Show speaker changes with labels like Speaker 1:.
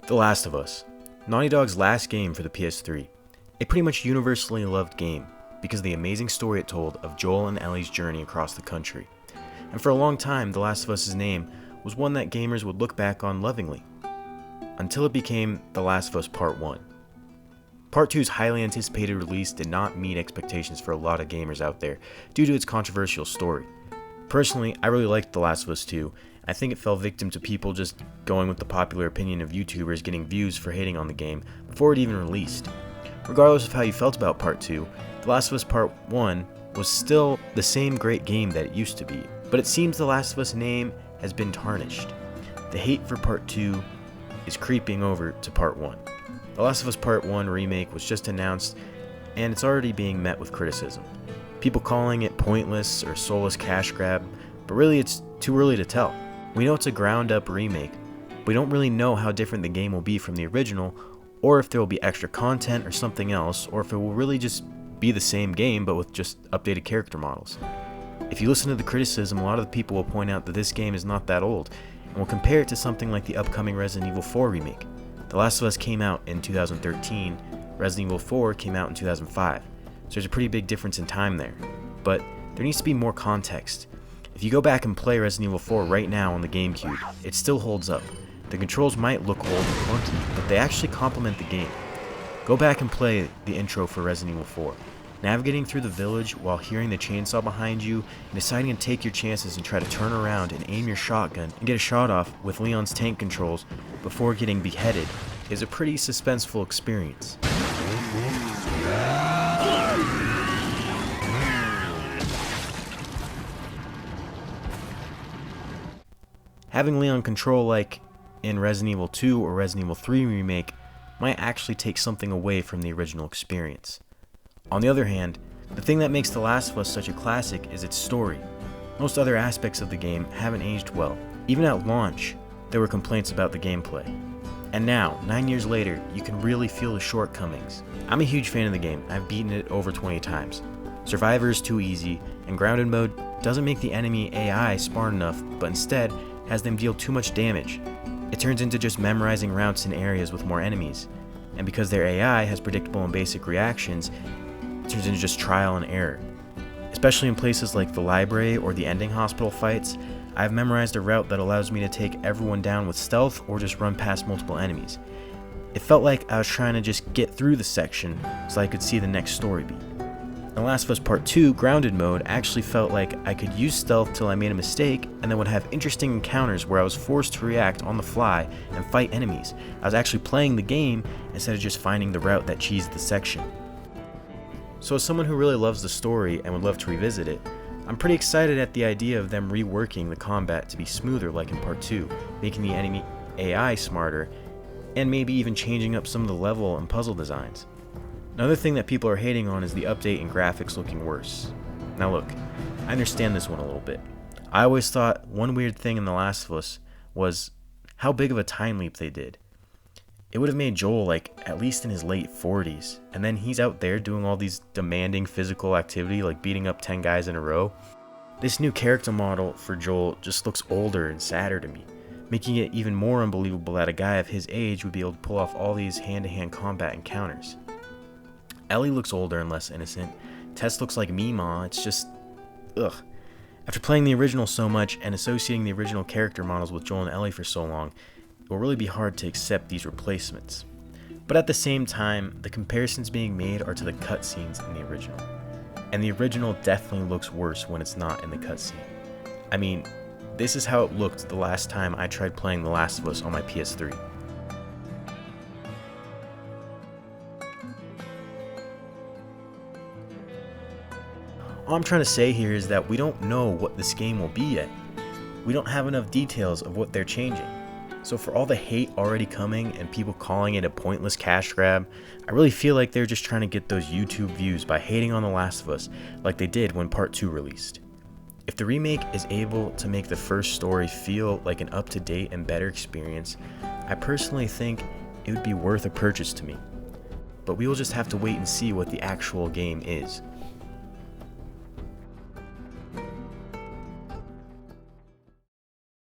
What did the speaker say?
Speaker 1: The Last of Us, Naughty Dog's last game for the PS3. A pretty much universally loved game because of the amazing story it told of Joel and Ellie's journey across the country. And for a long time, The Last of Us' name was one that gamers would look back on lovingly, until it became The Last of Us Part 1. Part 2's highly anticipated release did not meet expectations for a lot of gamers out there due to its controversial story. Personally, I really liked The Last of Us 2. I think it fell victim to people just going with the popular opinion of YouTubers getting views for hating on the game before it even released. Regardless of how you felt about Part 2, The Last of Us Part 1 was still the same great game that it used to be, but it seems The Last of Us name has been tarnished. The hate for Part 2 is creeping over to Part 1. The Last of Us Part 1 Remake was just announced, and it's already being met with criticism. People calling it pointless or soulless cash grab, but really it's too early to tell. We know it's a ground-up remake, but we don't really know how different the game will be from the original, or if there will be extra content or something else, or if it will really just be the same game but with just updated character models. If you listen to the criticism, a lot of the people will point out that this game is not that old, and will compare it to something like the upcoming Resident Evil 4 remake. The Last of Us came out in 2013, Resident Evil 4 came out in 2005, so there's a pretty big difference in time there. But there needs to be more context. If you go back and play Resident Evil 4 right now on the GameCube, it still holds up. The controls might look old and clunky, but they actually complement the game. Go back and play the intro for Resident Evil 4. Navigating through the village while hearing the chainsaw behind you and deciding to take your chances and try to turn around and aim your shotgun and get a shot off with Leon's tank controls before getting beheaded is a pretty suspenseful experience. Having Leon control like in Resident Evil 2 or Resident Evil 3 Remake might actually take something away from the original experience. On the other hand, the thing that makes The Last of Us such a classic is its story. Most other aspects of the game haven't aged well. Even at launch, there were complaints about the gameplay. And now, 9 years later, you can really feel the shortcomings. I'm a huge fan of the game. I've beaten it over 20 times. Survivor is too easy, and grounded mode doesn't make the enemy AI smart enough, but instead has them deal too much damage. It turns into just memorizing routes in areas with more enemies. And because their AI has predictable and basic reactions, it turns into just trial and error. Especially in places like the library or the ending hospital fights, I've memorized a route that allows me to take everyone down with stealth or just run past multiple enemies. It felt like I was trying to just get through the section so I could see the next story beat. In Last of Us Part 2 Grounded mode actually felt like I could use stealth till I made a mistake and then would have interesting encounters where I was forced to react on the fly and fight enemies. I was actually playing the game instead of just finding the route that cheesed the section. So as someone who really loves the story and would love to revisit it, I'm pretty excited at the idea of them reworking the combat to be smoother like in Part 2, making the enemy AI smarter, and maybe even changing up some of the level and puzzle designs. Another thing that people are hating on is the update and graphics looking worse. Now look, I understand this one a little bit. I always thought one weird thing in The Last of Us was how big of a time leap they did. It would have made Joel like at least in his late 40s, and then he's out there doing all these demanding physical activity like beating up 10 guys in a row. This new character model for Joel just looks older and sadder to me, making it even more unbelievable that a guy of his age would be able to pull off all these hand-to-hand combat encounters. Ellie looks older and less innocent. Tess looks like Meemaw. It's just, ugh. After playing the original so much and associating the original character models with Joel and Ellie for so long, it will really be hard to accept these replacements. But at the same time, the comparisons being made are to the cutscenes in the original. And the original definitely looks worse when it's not in the cutscene. I mean, this is how it looked the last time I tried playing The Last of Us on my PS3. All I'm trying to say here is that we don't know what this game will be yet. We don't have enough details of what they're changing. So for all the hate already coming and people calling it a pointless cash grab, I really feel like they're just trying to get those YouTube views by hating on The Last of Us like they did when Part 2 released. If the remake is able to make the first story feel like an up-to-date and better experience, I personally think it would be worth a purchase to me. But we will just have to wait and see what the actual game is.